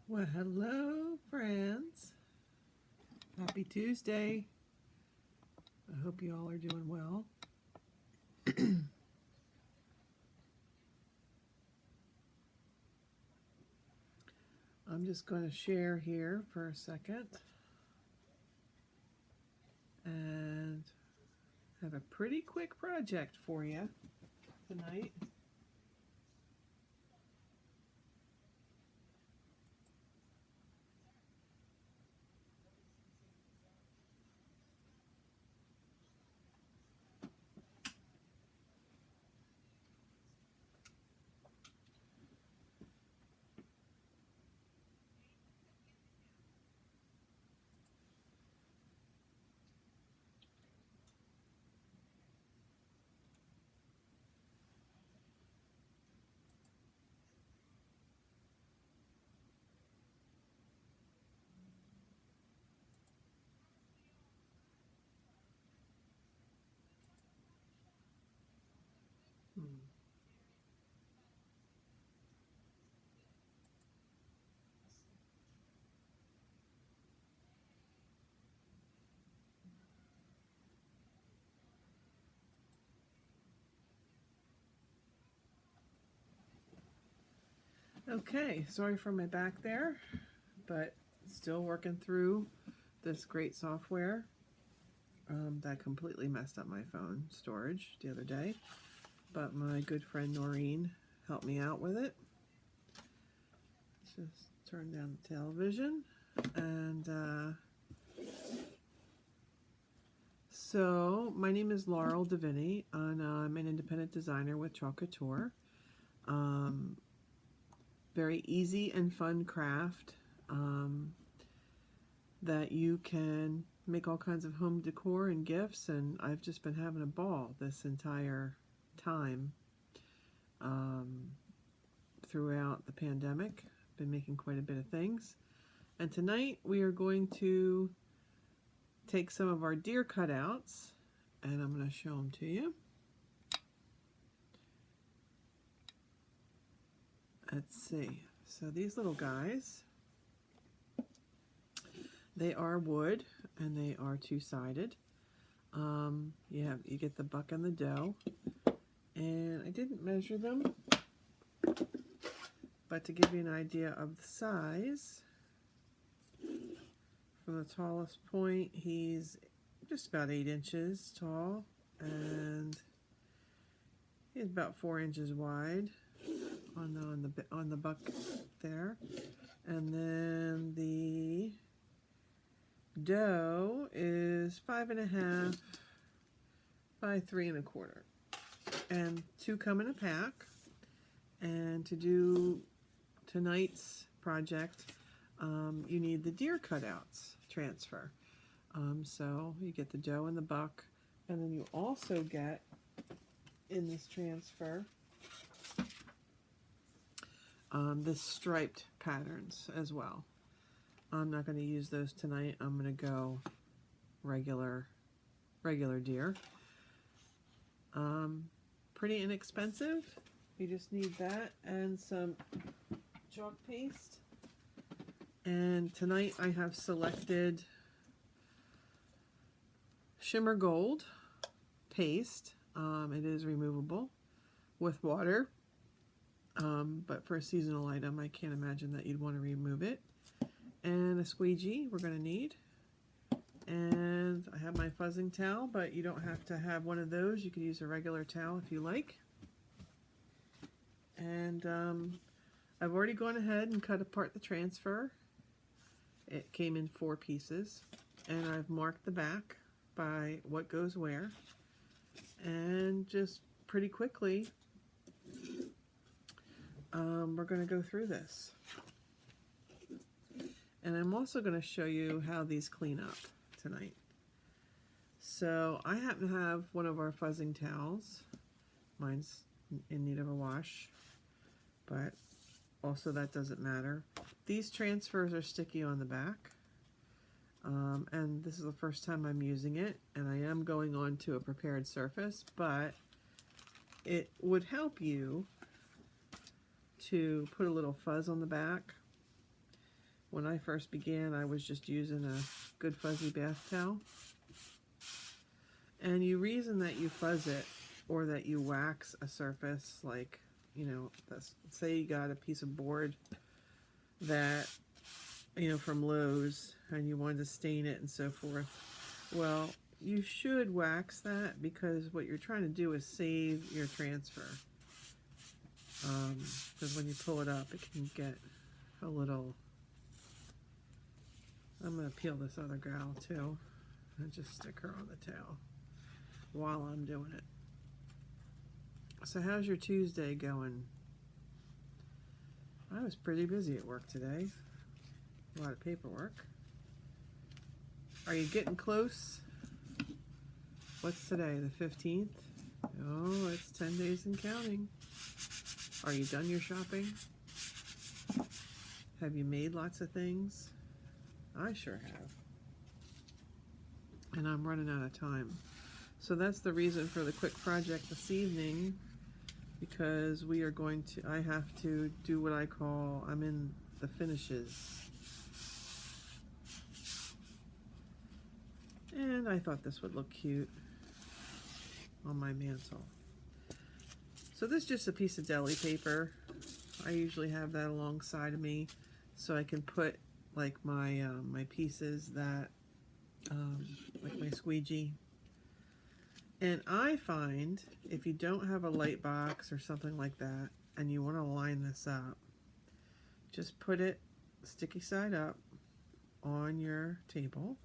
Well, hello, friends. Happy Tuesday. I hope you all are doing well. I'm just going to share here for a second and have a pretty quick project for you tonight. Hmm. Okay, sorry for my back there, but still working through this great software that completely messed up my phone storage the other day. But my good friend Noreen helped me out with it. Just turn down the television. And so my name is Laurel Davini, and I'm an independent designer with Couture. Um, very easy and fun craft that you can make all kinds of home decor and gifts, and I've just been having a ball this entire time throughout the pandemic. Been making quite a bit of things, and tonight we are going to take some of our deer cutouts, and I'm going to show them to you. Let's see. So these little guys, they are wood and they are two-sided. You get the buck and the doe, and I didn't measure them, but to give you an idea of the size, from the tallest point, he's just about 8 inches tall, and he's about 4 inches wide on the buck there, and then the doe is 5.5 by 3.25, and 2 come in a pack. And to do tonight's project, you need the deer cutouts transfer. So you get the doe and the buck, and then you also get in this transfer this striped patterns as well. I'm not going to use those tonight. I'm going to go regular deer. Pretty inexpensive. You just need that and some chalk paste. And tonight I have selected Shimmer Gold paste. It is removable with water. But for a seasonal item, I can't imagine that you'd want to remove it. And a squeegee we're going to need. And I have my fuzzing towel, but you don't have to have one of those. You could use a regular towel if you like. And I've already gone ahead and cut apart the transfer. It came in 4 pieces. And I've marked the back by what goes where. And just pretty quickly, we're going to go through this. And I'm also going to show you how these clean up tonight. So I happen to have one of our fuzzing towels. Mine's in need of a wash, but also that doesn't matter. These transfers are sticky on the back. And this is the first time I'm using it, and I am going on to a prepared surface, but it would help you to put a little fuzz on the back When I first began, I was just using a good fuzzy bath towel. And the reason that you fuzz it or that you wax a surface, like, you know, say you got a piece of board that, you know, from Lowe's and you wanted to stain it and so forth. Well, you should wax that because what you're trying to do is save your transfer. Because when you pull it up, it can get a little... I'm going to peel this other gal too and just stick her on the towel while I'm doing it. So how's your Tuesday going? I was pretty busy at work today. A lot of paperwork. Are you getting close? What's today, the 15th? Oh, it's 10 days and counting. Are you done your shopping? Have you made lots of things? I sure have. And I'm running out of time. So that's the reason for the quick project this evening, because we are going to, I have to do what I call, I'm in the finishes. And I thought this would look cute on my mantle. So this is just a piece of deli paper. I usually have that alongside of me so I can put like my my pieces that like my squeegee. And I find if you don't have a light box or something like that and you want to line this up, just put it sticky side up on your table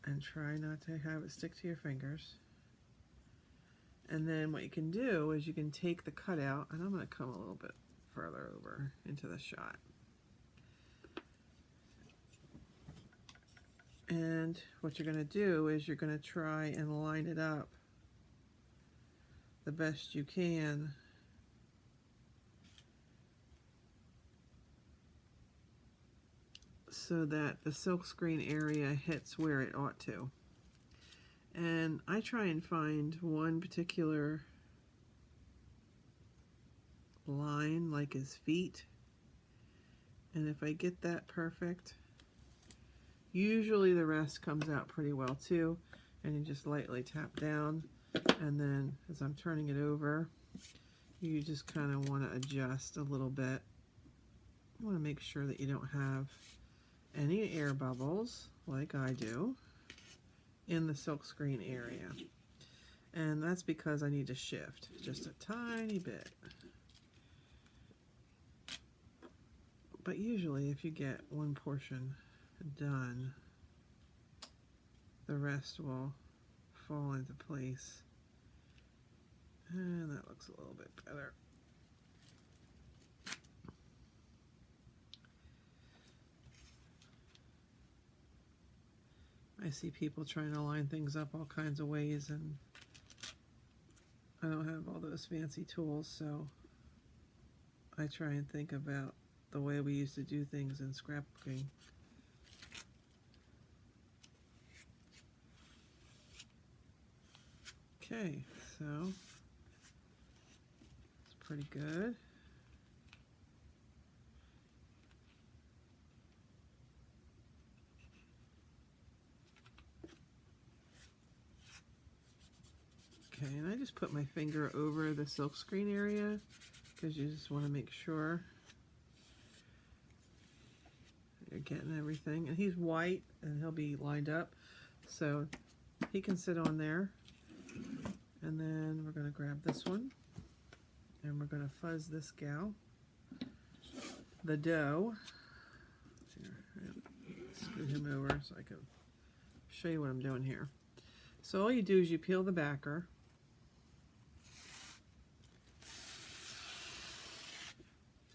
and try not to have it stick to your fingers. And then what you can do is you can take the cutout, and I'm going to come a little bit further over into the shot. And what you're going to do is you're going to try and line it up the best you can so that the silkscreen area hits where it ought to. And I try and find one particular line, like his feet. And if I get that perfect, usually the rest comes out pretty well too. And you just lightly tap down. And then as I'm turning it over, you just kind of want to adjust a little bit. You want to make sure that you don't have any air bubbles like I do in the silkscreen area. And that's because I need to shift just a tiny bit. But usually if you get one portion done, the rest will fall into place. And that looks a little bit better. I see people trying to line things up all kinds of ways, and I don't have all those fancy tools, so I try and think about the way we used to do things in scrapbooking. Okay, so it's pretty good. Okay, and I just put my finger over the silkscreen area because you just want to make sure you're getting everything. And he's white and he'll be lined up, so he can sit on there. And then we're going to grab this one and we're going to fuzz this gal, the dough. Here, scoot him over so I can show you what I'm doing here. So all you do is you peel the backer.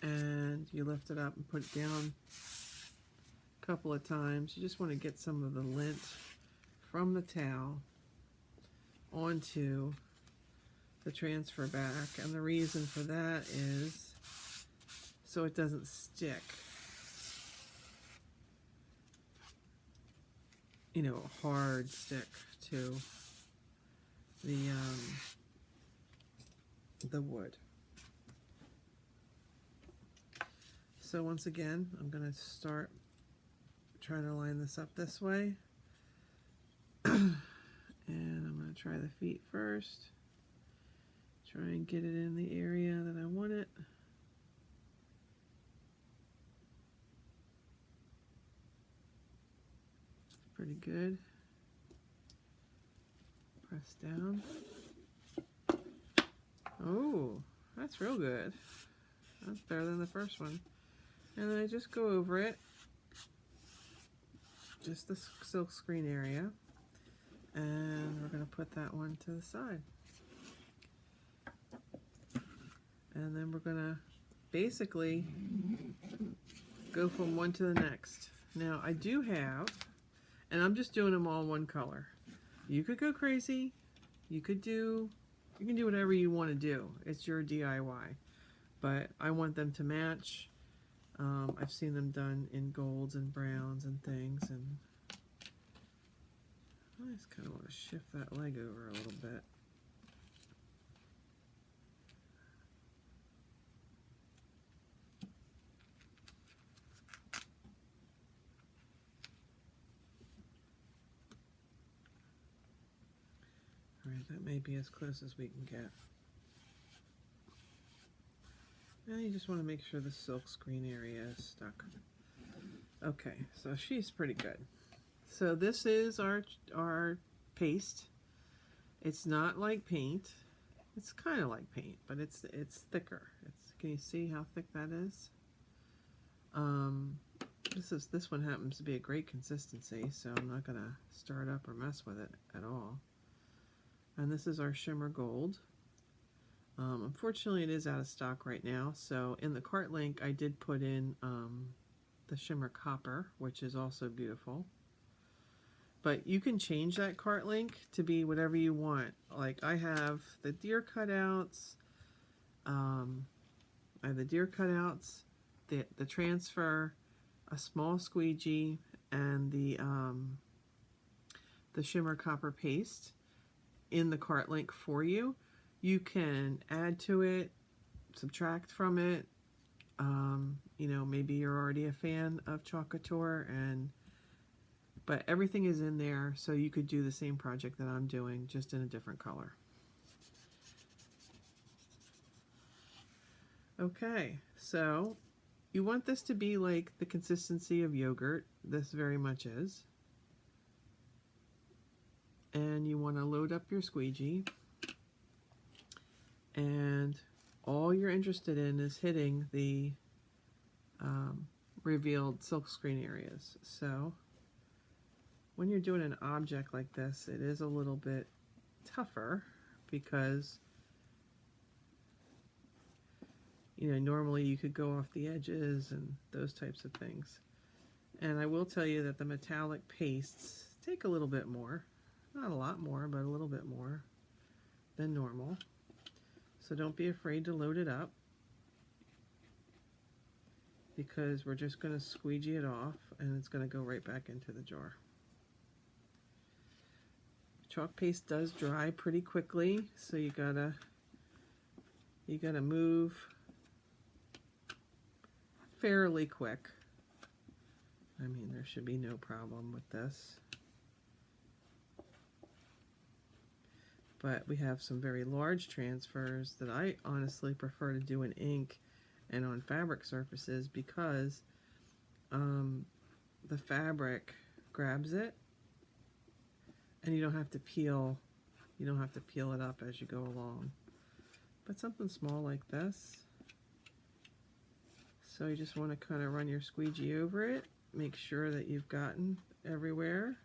And you lift it up and put it down a couple of times. You just want to get some of the lint from the towel onto the transfer back. And the reason for that is so it doesn't stick, you know, a hard stick to the wood. So once again, I'm going to start trying to line this up this way. And I'm going to try the feet first. Try and get it in the area that I want it. Pretty good. Press down. Oh, that's real good. That's better than the first one. And then I just go over it, just the silk screen area, and we're going to put that one to the side. And then we're going to basically go from one to the next. Now I do have, and I'm just doing them all one color. You could go crazy. You can do whatever you want to do. It's your DIY. But I want them to match. I've seen them done in golds and browns and things, and I just kind of want to shift that leg over a little bit. Alright, that may be as close as we can get. Now you just want to make sure the silk screen area is stuck. Okay, so she's pretty good. So this is our paste. It's not like paint. It's kind of like paint, but it's thicker. Can you see how thick that is? This one happens to be a great consistency, so I'm not gonna stir it up or mess with it at all. And this is our shimmer gold. Unfortunately, it is out of stock right now, so in the cart link I did put in the shimmer copper, which is also beautiful. But you can change that cart link to be whatever you want. Like I have the Deer Cutouts, the transfer, a small squeegee, and the shimmer copper paste in the cart link for you. You can add to it, subtract from it. You know, maybe you're already a fan of Couture, but everything is in there, so you could do the same project that I'm doing, just in a different color. Okay, so you want this to be like the consistency of yogurt. This very much is. And you want to load up your squeegee. And all you're interested in is hitting the revealed silk screen areas. So when you're doing an object like this, it is a little bit tougher because, you know, normally you could go off the edges and those types of things. And I will tell you that the metallic pastes take a little bit more, not a lot more, but a little bit more than normal. So don't be afraid to load it up, because we're just going to squeegee it off and it's going to go right back into the jar. Chalk paste does dry pretty quickly, so you gotta move fairly quick. I mean, there should be no problem with this. But we have some very large transfers that I honestly prefer to do in ink and on fabric surfaces, because the fabric grabs it and you don't have to peel it up as you go along. But something small like this, so you just want to kind of run your squeegee over it, make sure that you've gotten everywhere.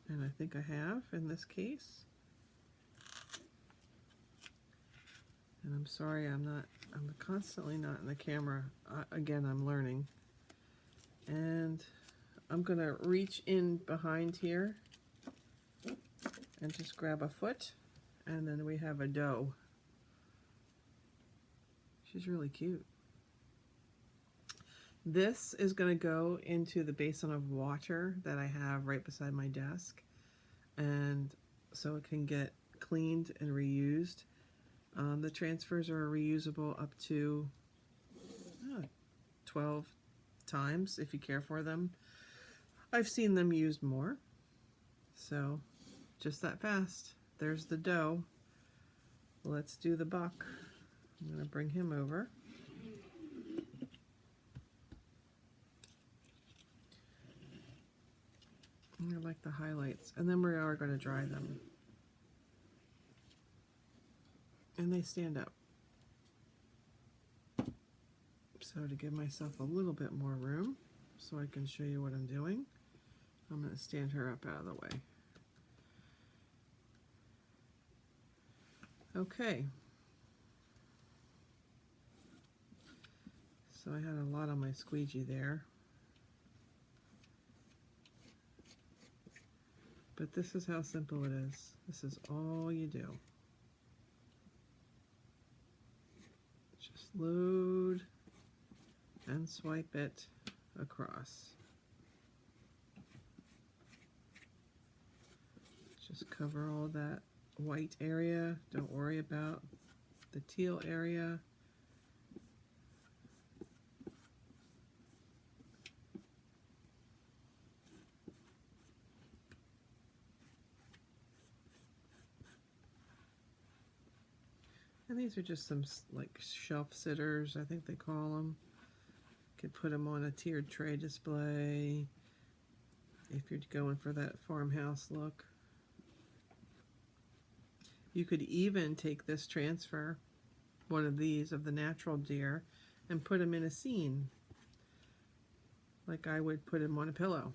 And I think I have in this case. And I'm sorry, I'm constantly not in the camera. Again, I'm learning. And I'm gonna reach in behind here and just grab a foot, and then we have a doe. She's really cute. This is going to go into the basin of water that I have right beside my desk, and so it can get cleaned and reused. The transfers are reusable up to 12 times if you care for them. I've seen them used more. So just that fast. There's the dough. Let's do the buck. I'm going to bring him over. I like the highlights. And then we are going to dry them. And they stand up. So to give myself a little bit more room so I can show you what I'm doing, I'm going to stand her up out of the way. Okay. So I had a lot on my squeegee there. But this is how simple it is. This is all you do. Just load and swipe it across. Just cover all that white area. Don't worry about the teal area. And these are just some like shelf sitters, I think they call them. Could put them on a tiered tray display if you're going for that farmhouse look. You could even take this transfer, one of these of the natural deer, and put them in a scene. Like I would put him on a pillow.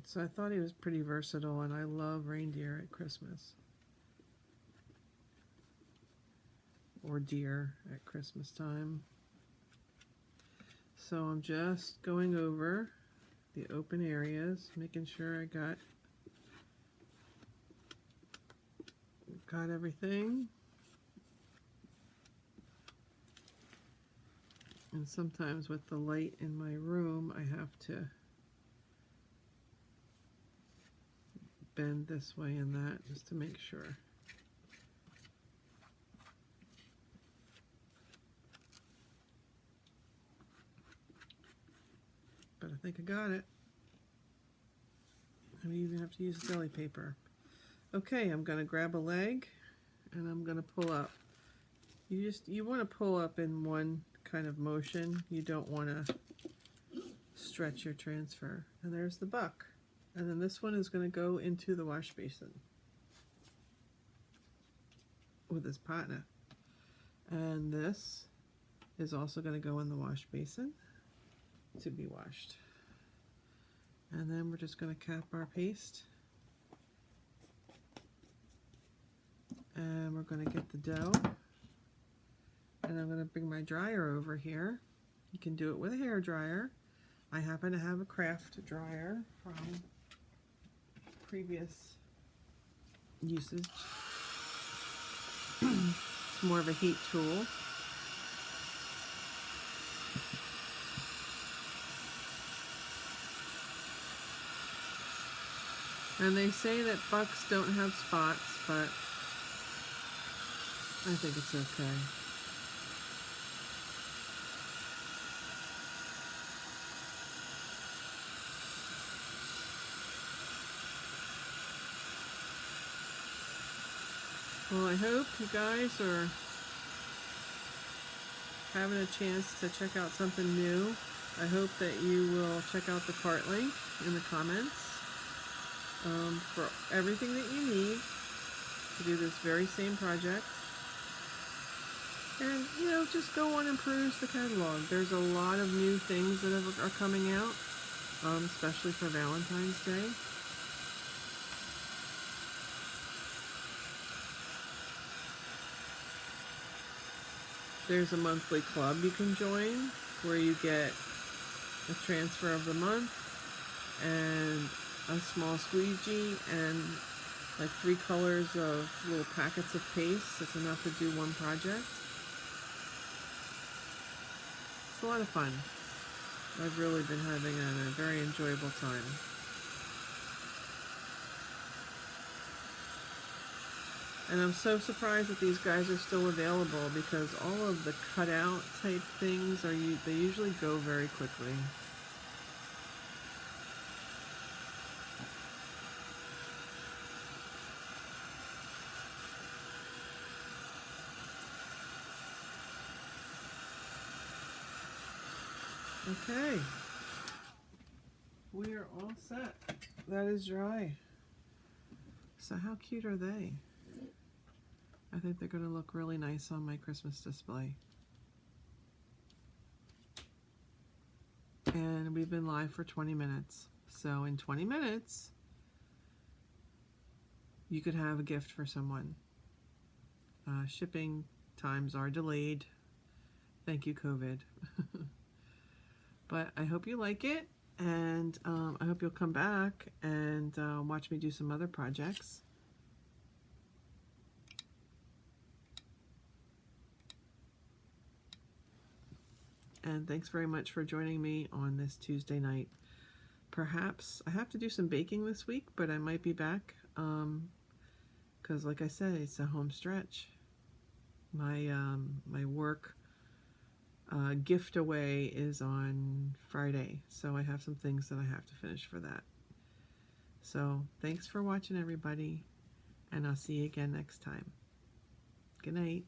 So I thought he was pretty versatile, and I love reindeer at Christmas. Or deer at Christmas time. So I'm just going over the open areas, making sure I got everything. And sometimes with the light in my room, I have to bend this way and that just to make sure. But I think I got it. I don't even have to use deli paper. Okay, I'm going to grab a leg and I'm going to pull up. You want to pull up in one kind of motion. You don't want to stretch your transfer. And there's the buck. And then this one is going to go into the wash basin with his partner. And this is also going to go in the wash basin to be washed. And then we're just going to cap our paste. And we're going to get the dough. And I'm going to bring my dryer over here. You can do it with a hair dryer. I happen to have a craft dryer from previous usage. It's more of a heat tool. And they say that bucks don't have spots, but I think it's okay. Well, I hope you guys are having a chance to check out something new. I hope that you will check out the cart link in the comments for everything that you need to do this very same project. And, you know, just go on and peruse the catalog. There's a lot of new things that are coming out, especially for Valentine's Day. There's a monthly club you can join where you get a transfer of the month and a small squeegee and like 3 colors of little packets of paste. It's enough to do one project. It's a lot of fun. I've really been having a very enjoyable time. And I'm so surprised that these guys are still available because all of the cutout type things they usually go very quickly. Okay, we are all set. That is dry. So how cute are they? I think they're going to look really nice on my Christmas display. And we've been live for 20 minutes. So in 20 minutes, you could have a gift for someone. Shipping times are delayed. Thank you, COVID. But I hope you like it, and I hope you'll come back and watch me do some other projects. And thanks very much for joining me on this Tuesday night. Perhaps I have to do some baking this week, but I might be back because, like I said, it's a home stretch. My my work gift away is on Friday, so I have some things that I have to finish for that. So thanks for watching, everybody, and I'll see you again next time. Good night.